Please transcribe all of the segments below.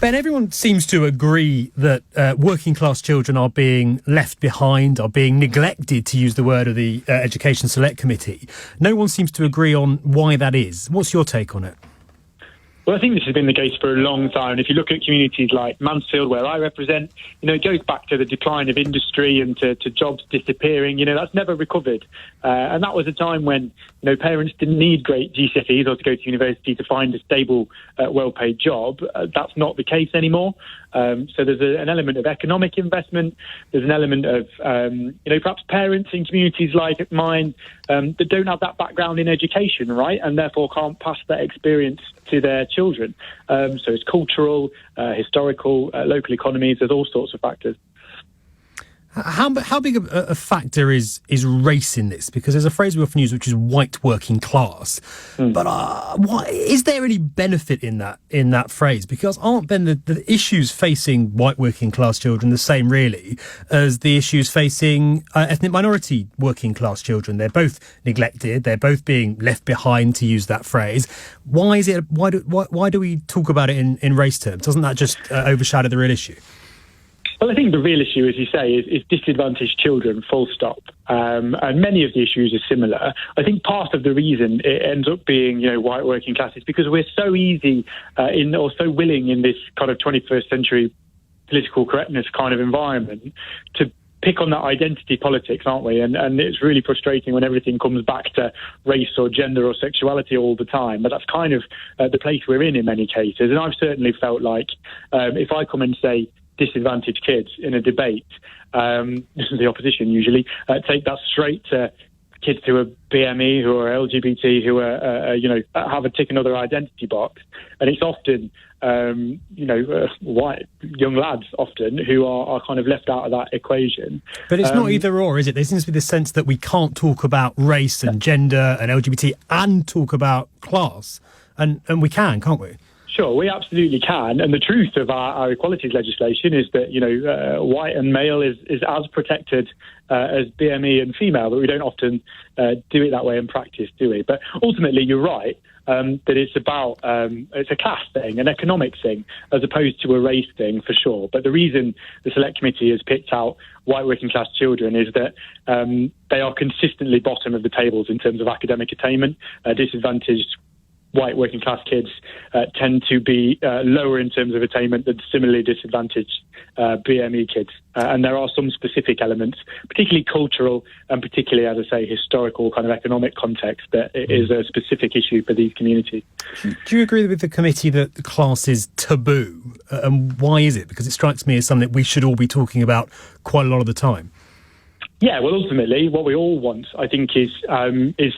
Ben, everyone seems to agree that working class children are being left behind, are being neglected, to use the word of the Education Select Committee. No one seems to agree on why that is. What's your take on it? Well, I think this has been the case for a long time. If you look at communities like Mansfield, where I represent, it goes back to the decline of industry and to jobs disappearing. That's never recovered. And that was a time when, parents didn't need great GCSEs or to go to university to find a stable, well-paid job. That's not the case anymore. So there's an element of economic investment. There's an element of, perhaps parents in communities like mine that don't have that background in education, right, and therefore can't pass that experience to their children. So it's cultural, historical, local economies. There's all sorts of factors. How big a factor is race in this? Because there's a phrase we often use, which is white working class. But is there any benefit in that phrase? Because aren't then the issues facing white working class children the same, really, as the issues facing ethnic minority working class children? They're both neglected. They're both being left behind, to use that phrase. Why is it? Why do we talk about it in race terms? Doesn't that just overshadow the real issue? Well, I think the real issue, as you say, is disadvantaged children, full stop. And many of the issues are similar. I think part of the reason it ends up being, white working class is because we're so so willing in this kind of 21st century political correctness kind of environment to pick on that identity politics, aren't we? And it's really frustrating when everything comes back to race or gender or sexuality all the time. But that's kind of the place we're in many cases. And I've certainly felt like if I come and say, disadvantaged kids in a debate, this is the opposition usually, take that straight to kids who are BME, who are LGBT, who are, have a tick another identity box. And it's often, white young lads often who are kind of left out of that equation. But it's not either or, is it? There seems to be this sense that we can't talk about race and gender and LGBT and talk about class. And we can, can't we? Sure, we absolutely can. And the truth of our equalities legislation is that, white and male is as protected as BME and female, but we don't often do it that way in practice, do we? But ultimately, you're right, that it's about, it's a class thing, an economic thing, as opposed to a race thing, for sure. But the reason the Select Committee has picked out white working class children is that they are consistently bottom of the tables in terms of academic attainment. Disadvantaged white working class kids tend to be lower in terms of attainment than similarly disadvantaged BME kids. And there are some specific elements, particularly cultural and particularly, as I say, historical kind of economic context that is a specific issue for these communities. Do you agree with the committee that class is taboo? And why is it? Because it strikes me as something that we should all be talking about quite a lot of the time. Yeah, well, ultimately, what we all want, I think, is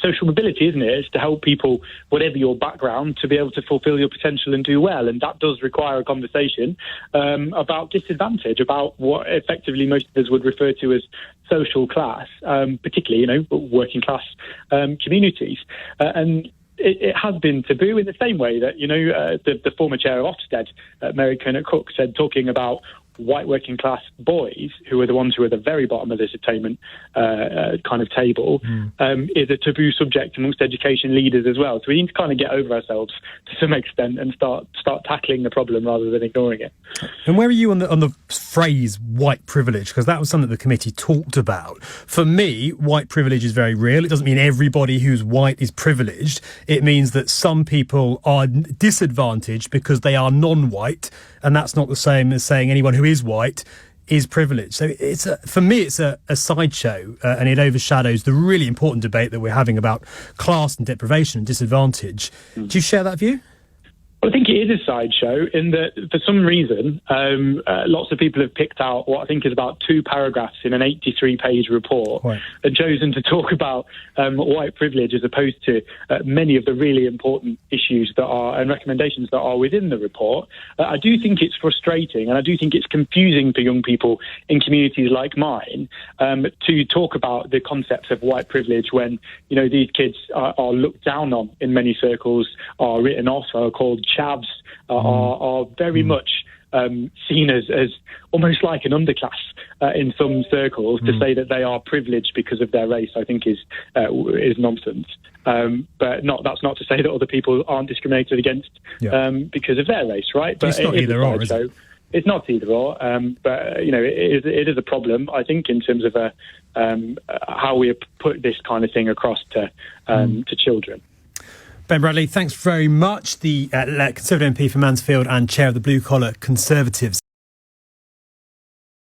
social mobility, isn't it? It's to help people, whatever your background, to be able to fulfil your potential and do well. And that does require a conversation about disadvantage, about what effectively most of us would refer to as social class, particularly, working class communities. And it has been taboo in the same way that, the former chair of Ofsted, Mary Kernock-Cook, said, talking about white working class boys, who are the ones who are at the very bottom of this attainment kind of table, is a taboo subject amongst education leaders as well. So we need to kind of get over ourselves to some extent and start tackling the problem rather than ignoring it. And where are you on the phrase white privilege? Because that was something the committee talked about. For me, white privilege is very real. It doesn't mean everybody who's white is privileged. It means that some people are disadvantaged because they are non-white, and that's not the same as saying anyone who is white is privileged. So for me, it's a sideshow, and it overshadows the really important debate that we're having about class and deprivation and disadvantage. Do you share that view? Well, I think it is a sideshow in that, for some reason, lots of people have picked out what I think is about 2 paragraphs in an 83-page report and chosen to talk about white privilege as opposed to many of the really important issues that are and recommendations that are within the report. I do think it's frustrating, and I do think it's confusing for young people in communities like mine to talk about the concepts of white privilege when, these kids are looked down on in many circles, are written off, are called chavs, are very much seen as almost like an underclass in some circles. To say that they are privileged because of their race, I think is nonsense. But that's not to say that other people aren't discriminated against because of their race, right? But it's not either or, is it? It's not either or, but it is a problem, I think, in terms of how we put this kind of thing across to children. Ben Bradley, thanks very much. The Conservative MP for Mansfield and chair of the Blue Collar Conservatives.